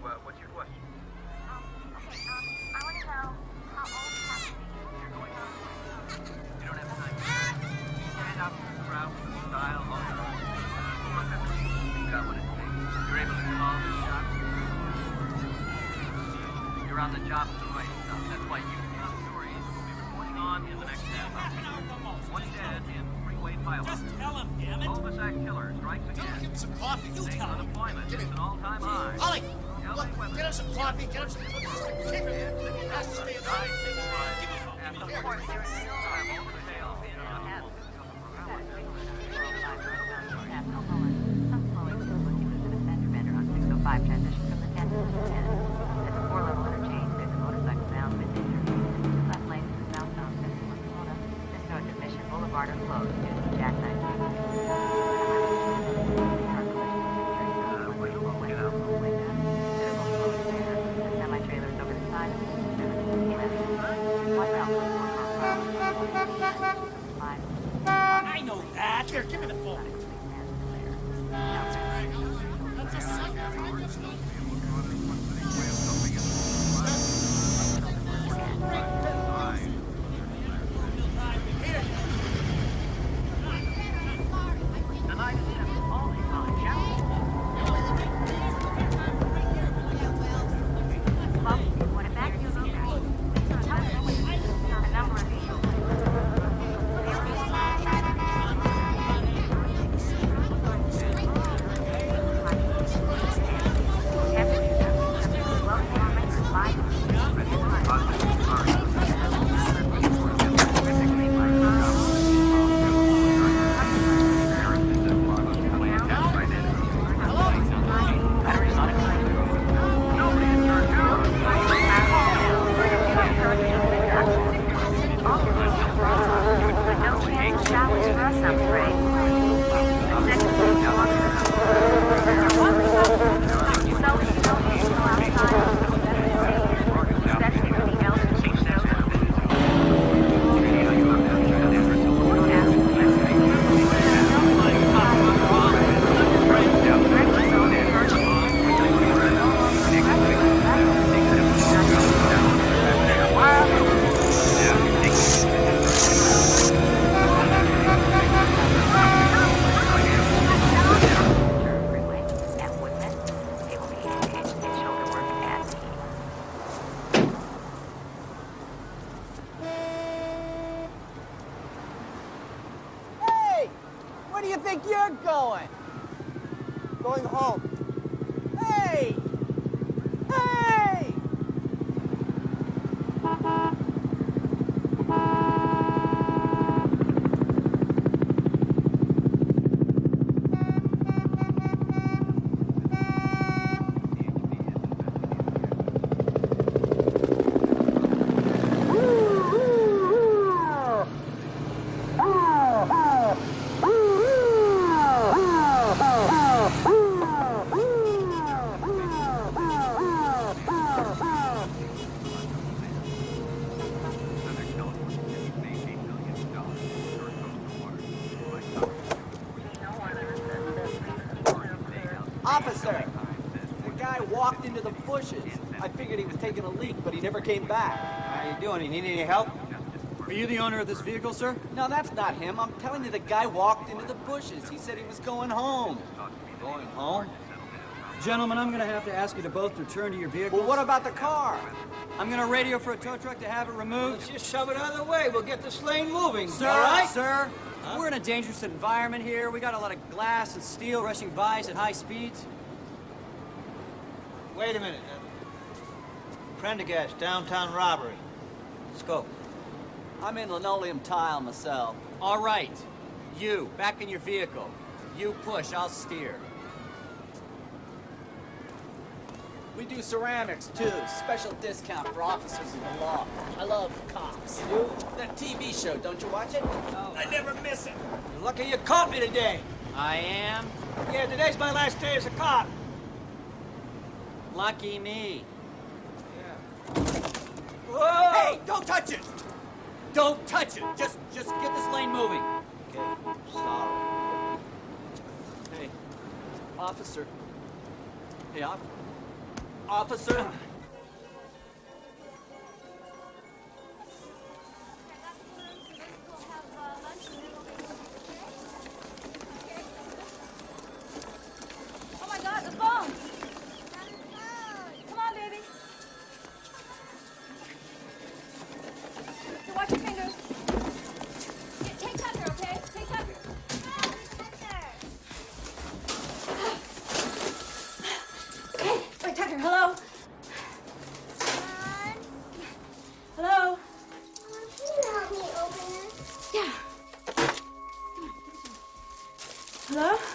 What's your question? Okay, I want to know how old you have to be. You're going on. You don't have time. Stand out from the crowd with style, all your own. You've got what it takes. You're able to call the shots. You're on the job with the right stuff. That's why you tell stories will be reporting on in the next half hour. One dead in freeway pileup. Just tell him, damn it. Cul-de-sac killer strikes again. Give him some coffee. You State tell him. unemployment is an all-time high. Ollie, look, get him some coffee. Get him some cookies. Keep him. He has to stay alive. Give him And of Here. course, there is still time over the tail in Transition from the 10 to the 10. It's a 4-level interchange. There's a motorcycle bound with danger. Left lane to the southbound 51 Florida. This road to Mission Boulevard are closed due to the jackknife. Semi-trailers over the side of the watch out for I know that. Here, give me the phone. Going home. Hey! Hey! Officer, the guy walked into the bushes. I figured he was taking a leak, but he never came back. How you doing? You need any help? Are you the owner of this vehicle, sir? No, that's not him. I'm telling you, the guy walked into the bushes. He said he was going home. Going home? Gentlemen, I'm going to have to ask you to both return to your vehicles. Well, what about the car? I'm going to radio for a tow truck to have it removed. Let's just shove it out of the way. We'll get this lane moving. Sir, all right? sir, we're in a dangerous environment here. We got a lot of glass and steel rushing by us at high speeds. Wait a minute. Prendergast, downtown robbery. Let's go. I'm in linoleum tile myself. All right. You, back in your vehicle. You push, I'll steer. We do ceramics, too. Special discount for officers of the law. I love cops. You do? That TV show, don't you watch it? Oh. I never miss it. You're lucky you caught me today. I am? Yeah, today's my last day as a cop. Lucky me. Whoa! Hey, don't touch it! Don't touch it! Just get this lane moving. Okay, sorry. Hey, officer. Hey, Officer. Oh my God, the phone! Come on, baby. So watch your fingers. Take Tucker, okay? Take Tucker. Okay, wait, Tucker, hello? Hello? Can you help me open this? Yeah. Hello?